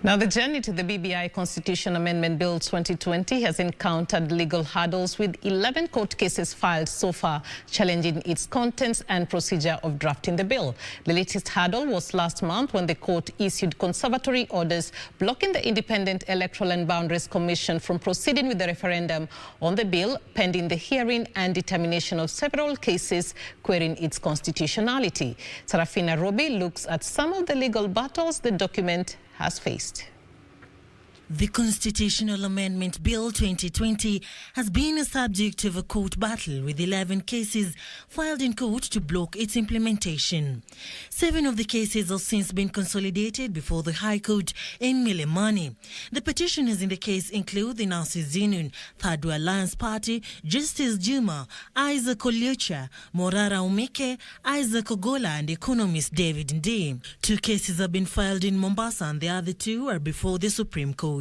Now, the journey to the BBI Constitution Amendment Bill 2020 has encountered legal hurdles, with 11 court cases filed so far challenging its contents and procedure of drafting the bill. The latest hurdle was last month when the court issued conservatory orders blocking the Independent Electoral and Boundaries Commission from proceeding with the referendum on the bill, pending the hearing and determination of several cases querying its constitutionality. Sarafina Robi looks at some of the legal battles the document has faced. The Constitutional Amendment Bill 2020 has been a subject of a court battle, with 11 cases filed in court to block its implementation. 7 of the cases have since been consolidated before the High Court in Milimani. The petitioners in the case include the Nurses Union, Third Alliance Party, Justice Juma, Isaac Oluocha, Morara Umike, Isaac Ogola, and economist David Ndii. 2 cases have been filed in Mombasa, and the other 2 are before the Supreme Court.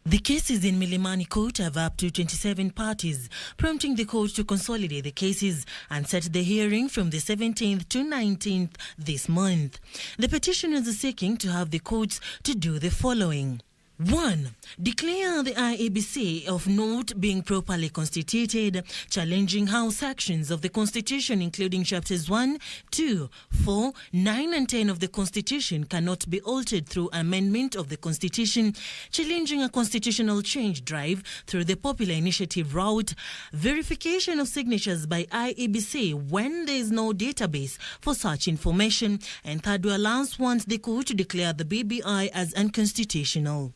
The cases in Milimani Court have up to 27 parties, prompting the court to consolidate the cases and set the hearing from the 17th to 19th this month. The petitioners are seeking to have the courts to do the following. 1. Declare the IEBC of not being properly constituted, challenging how sections of the Constitution, including chapters 1, 2, 4, 9 and 10 of the Constitution, cannot be altered through amendment of the Constitution, challenging a constitutional change drive through the popular initiative route, verification of signatures by IEBC when there is no database for such information, and Third Alliance wants the court to declare the BBI as unconstitutional.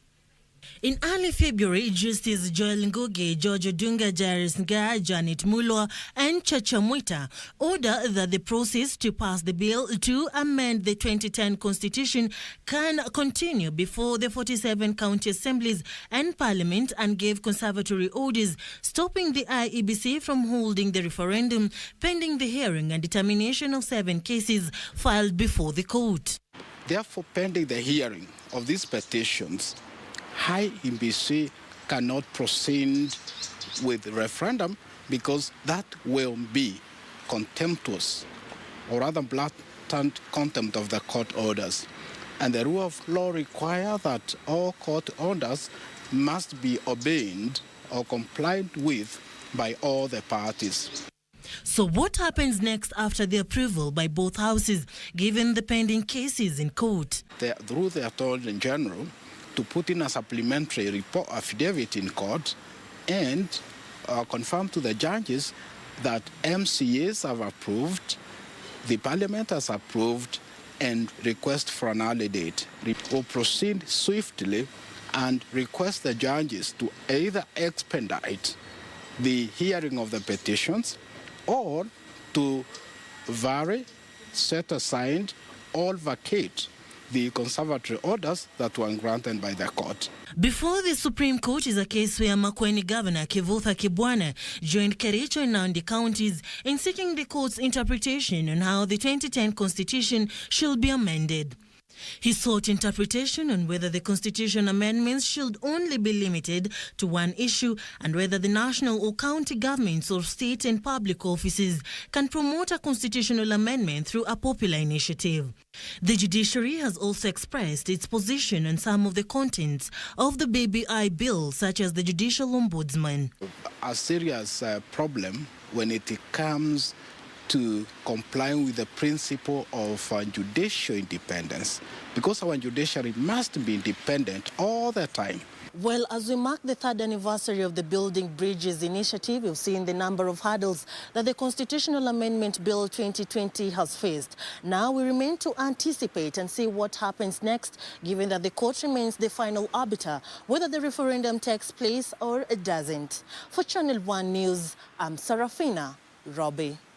In early February, Justice Joel Ngugi, George Odunga, Jairus Ngaah, Janet Mulwa, and Chacha Mwita ordered that the process to pass the bill to amend the 2010 Constitution can continue before the 47 county assemblies and Parliament, and gave conservatory orders stopping the IEBC from holding the referendum, pending the hearing and determination of 7 cases filed before the court. Therefore, pending the hearing of these petitions, IEBC cannot proceed with the referendum, because that will be contemptuous, or rather blatant contempt of the court orders. And the rule of law requires that all court orders must be obeyed or complied with by all the parties. So what happens next after the approval by both houses, given the pending cases in court? Through the Attorney General, to put in a supplementary report affidavit in court and confirm to the judges that MCAs have approved, the Parliament has approved, and request for an early date. We will proceed swiftly and request the judges to either expedite the hearing of the petitions, or to vary, set aside, or vacate the conservatory orders that were granted by the court. Before the Supreme Court is a case where Makueni Governor Kivutha Kibwana joined Kericho and Nandi counties in seeking the court's interpretation on how the 2010 Constitution should be amended. He sought interpretation on whether the Constitution amendments should only be limited to one issue, and whether the national or county governments or state and public offices can promote a constitutional amendment through a popular initiative. The judiciary has also expressed its position on some of the contents of the BBI bill, such as the Judicial Ombudsman. A serious problem when it comes to complying with the principle of judicial independence, because our judiciary must be independent all the time. Well, as we mark the 3rd anniversary of the Building Bridges initiative, we've seen the number of hurdles that the Constitutional Amendment Bill 2020 has faced. Now we remain to anticipate and see what happens next, given that the court remains the final arbiter, whether the referendum takes place or it doesn't. For Channel 1 News, I'm Sarafina Robi.